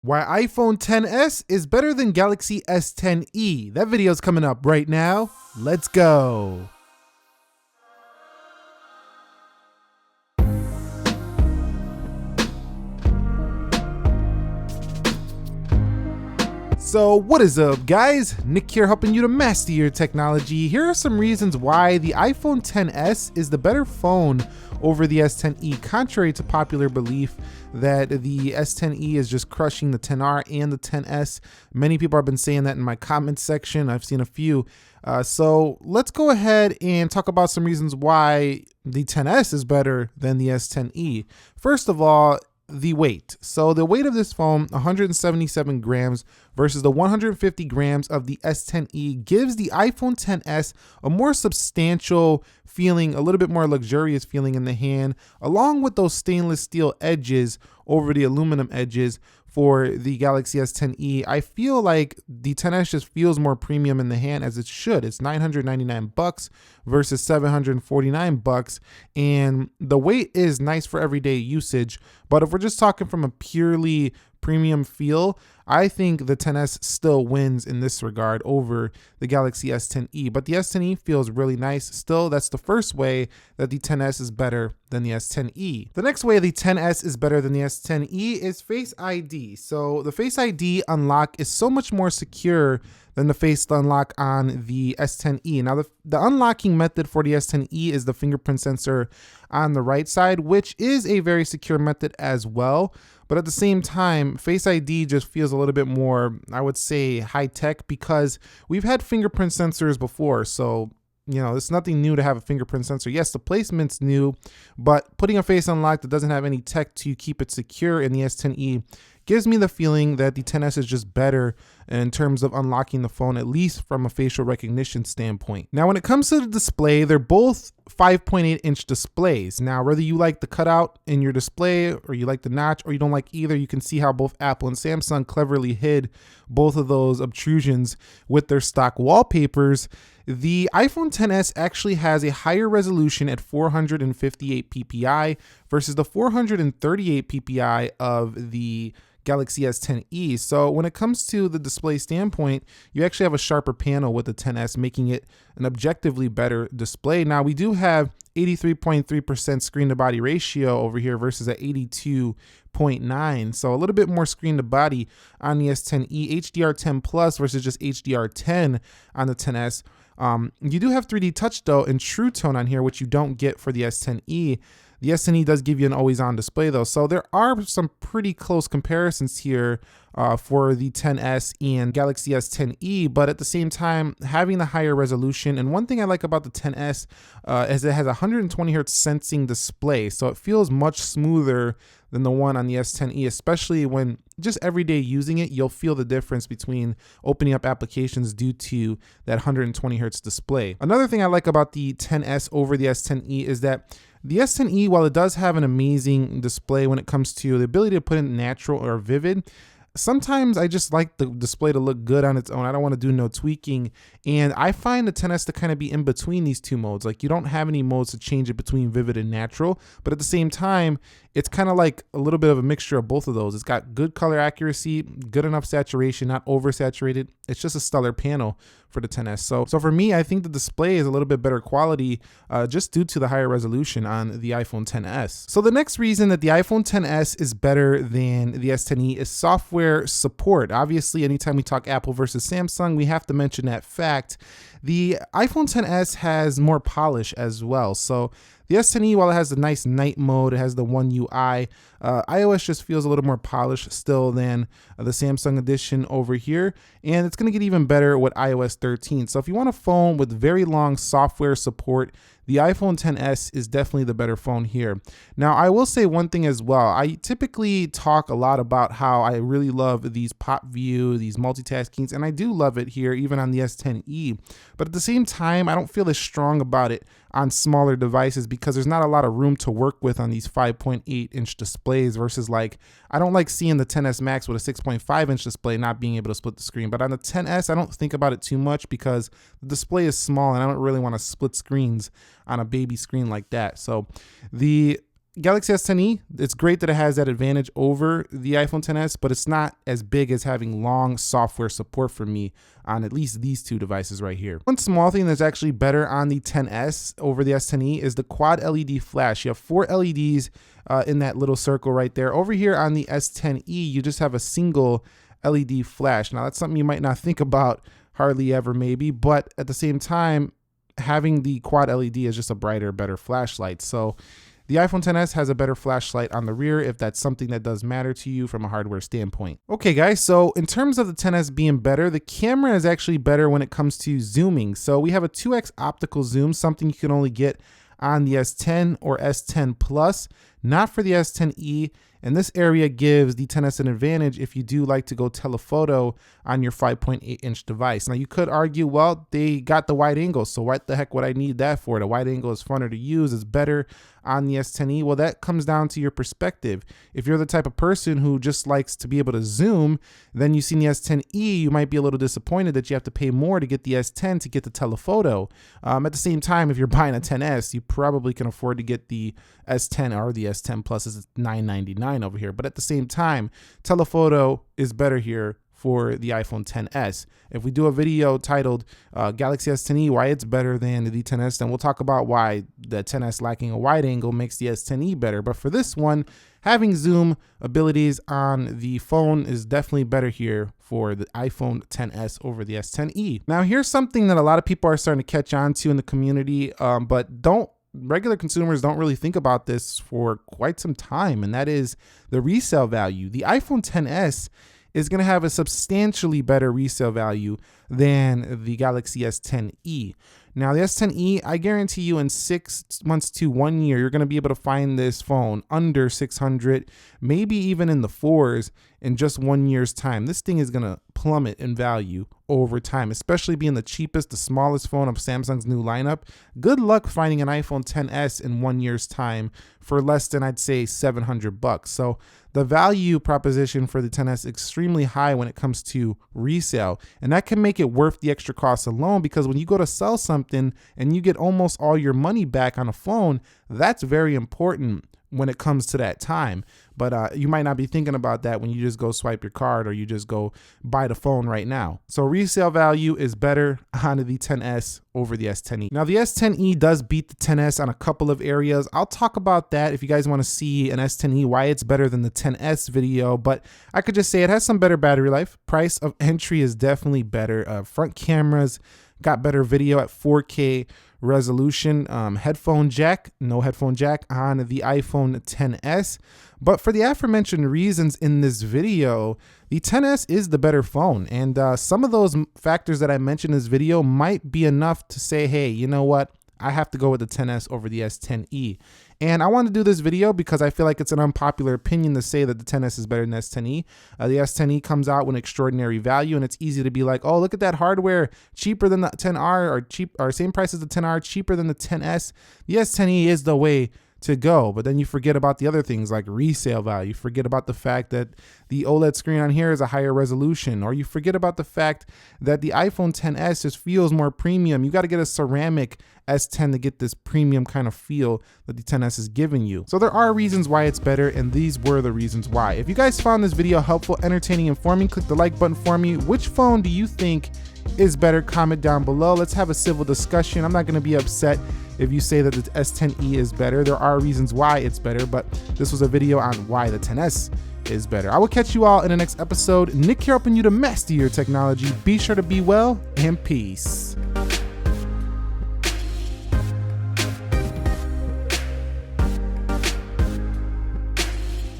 Why iPhone XS is better than Galaxy S10e. That video's coming up right now. Let's go. So what is up, guys? Nick here, helping you to master your technology. Here are some reasons why the iPhone XS is the better phone over the S10e, contrary to popular belief that the S10e is just crushing the XR and the XS. Many people have been saying that in my comments section. I've seen a few. So let's go ahead and talk about some reasons why the XS is better than the S10e. First of all, the weight. So the weight of this phone, 177 grams versus the 150 grams of the S10e, gives the iPhone XS a more substantial feeling, a little bit more luxurious feeling in the hand, along with those stainless steel edges over the aluminum edges for the Galaxy S10e. I feel like the XS just feels more premium in the hand, as it should. It's $999 versus $749, and the weight is nice for everyday usage. But if we're just talking from a purely premium feel, I think the XS still wins in this regard over the Galaxy S10e. But the S10e feels really nice. Still, that's the first way that the XS is better than the S10e. The next way the XS is better than the S10e is Face ID. So the Face ID unlock is so much more secure than the face unlock on the S10e. Now, the unlocking method for the S10e is the fingerprint sensor on the right side, which is a very secure method as well. But at the same time, Face ID just feels a little bit more, I would say, high tech, because we've had fingerprint sensors before. So, you know, it's nothing new to have a fingerprint sensor. Yes, the placement's new, but putting a face unlock that doesn't have any tech to keep it secure in the S10e gives me the feeling that the XS is just better in terms of unlocking the phone, at least from a facial recognition standpoint. Now, when it comes to the display, they're both 5.8-inch displays. Now, whether you like the cutout in your display or you like the notch or you don't like either, you can see how both Apple and Samsung cleverly hid both of those obtrusions with their stock wallpapers. The iPhone XS actually has a higher resolution at 458 ppi versus the 438 ppi of the Galaxy S10e. So when it comes to the display standpoint, you actually have a sharper panel with the XS, making it an objectively better display. Now, we do have 83.3% screen to body ratio over here versus at 82.9. So a little bit more screen to body on the S10e, HDR10 plus versus just HDR10 on the XS. You do have 3D touch though and True Tone on here, which you don't get for the S10e. The S10e does give you an always-on display though, so there are some pretty close comparisons here for the XS and Galaxy S10e, but at the same time, having the higher resolution. And one thing I like about the XS is it has a 120 hertz sensing display, so it feels much smoother than the one on the S10e, especially when just everyday using it, you'll feel the difference between opening up applications due to that 120 hertz display. Another thing I like about the XS over the S10e is that the S10e, while it does have an amazing display when it comes to the ability to put in natural or vivid, sometimes I just like the display to look good on its own. I don't want to do no tweaking. And I find the XS to kind of be in between these two modes. Like, you don't have any modes to change it between vivid and natural, but at the same time, it's kind of like a little bit of a mixture of both of those. It's got good color accuracy, good enough saturation, not oversaturated. It's just a stellar panel for the XS. So for me, I think the display is a little bit better quality just due to the higher resolution on the iPhone XS. So the next reason that the iPhone XS is better than the S10e is software support. Obviously, anytime we talk Apple versus Samsung, we have to mention that fact. The iPhone XS has more polish as well. So the S10e, while it has the nice night mode, it has the One UI, iOS just feels a little more polished still than the Samsung edition over here. And it's going to get even better with iOS 13. So if you want a phone with very long software support, the iPhone XS is definitely the better phone here. Now, I will say one thing as well. I typically talk a lot about how I really love these pop view, these multitaskings, and I do love it here, even on the S10e. But at the same time, I don't feel as strong about it on smaller devices because there's not a lot of room to work with on these 5.8-inch displays versus, like, I don't like seeing the XS Max with a 6.5-inch display not being able to split the screen. But on the XS, I don't think about it too much because the display is small and I don't really want to split screens on a baby screen like that. So the Galaxy S10e, it's great that it has that advantage over the iPhone XS, but it's not as big as having long software support for me on at least these two devices right here. One small thing that's actually better on the XS over the S10e is the quad LED flash. You have 4 LEDs in that little circle right there. Over here on the S10e, you just have a single LED flash. Now that's something you might not think about hardly ever maybe, but at the same time, having the quad LED is just a brighter, better flashlight. So the iPhone XS has a better flashlight on the rear if that's something that does matter to you from a hardware standpoint. Okay guys, so in terms of the XS being better, the camera is actually better when it comes to zooming. So we have a 2x optical zoom, something you can only get on the S10 or S10 Plus, not for the S10e. And this area gives the XS an advantage if you do like to go telephoto on your 5.8-inch device. Now you could argue, well, they got the wide angle, so what the heck would I need that for? The wide angle is funner to use, it's better on the S10e. Well, that comes down to your perspective. If you're the type of person who just likes to be able to zoom, then you see the S10e, you might be a little disappointed that you have to pay more to get the S10 to get the telephoto. At the same time, if you're buying a XS, you probably can afford to get the S10 or the S10 Plus. It's $999 over here. But at the same time, telephoto is better here for the iPhone XS. If we do a video titled Galaxy S10e, why it's better than the XS, then we'll talk about why the XS lacking a wide angle makes the S10e better. But for this one, having zoom abilities on the phone is definitely better here for the iPhone XS over the S10e. Now here's something that a lot of people are starting to catch on to in the community, but regular consumers don't really think about this for quite some time, and that is the resale value. The iPhone XS is going to have a substantially better resale value than the Galaxy S10e. Now the S10e, I guarantee you in 6 months to 1 year, you're going to be able to find this phone under 600, maybe even in the 4s in just 1 year's time. This thing is going to plummet in value over time, especially being the cheapest, the smallest phone of Samsung's new lineup. Good luck finding an iPhone XS in 1 year's time for less than, I'd say, $700. So the value proposition for the XS is extremely high when it comes to resale, and that can make it worth the extra cost alone, because when you go to sell something and you get almost all your money back on a phone, that's very important when it comes to that time. But you might not be thinking about that when you just go swipe your card or you just go buy the phone right now. So resale value is better on the XS over the S10e. Now the S10e does beat the XS on a couple of areas. I'll talk about that if you guys want to see an S10e, why it's better than the XS video, but I could just say it has some better battery life. Price of entry is definitely better. Front cameras got better video at 4K resolution. Headphone jack, no headphone jack on the iPhone XS. But for the aforementioned reasons in this video, the XS is the better phone. And some of those factors that I mentioned in this video might be enough to say, hey, you know what? I have to go with the XS over the S10e. And I want to do this video because I feel like it's an unpopular opinion to say that the XS is better than the S10e. The S10e comes out with extraordinary value, and it's easy to be like, oh, look at that hardware, cheaper than the 10R, or same price as the 10R, cheaper than the XS. The S10e is the way to go, but then you forget about the other things like resale value. You forget about the fact that the OLED screen on here is a higher resolution, or you forget about the fact that the iPhone XS just feels more premium. You got to get a ceramic S10 to get this premium kind of feel that the XS is giving you. So there are reasons why it's better, and these were the reasons why. If you guys found this video helpful, entertaining, informing, click the like button for me. Which phone do you think is better? Comment down below. Let's have a civil discussion. I'm not going to be upset if you say that the S10e is better. There are reasons why it's better, but this was a video on why the XS is better. I will catch you all in the next episode. Nick here helping you to master your technology. Be sure to be well, and peace.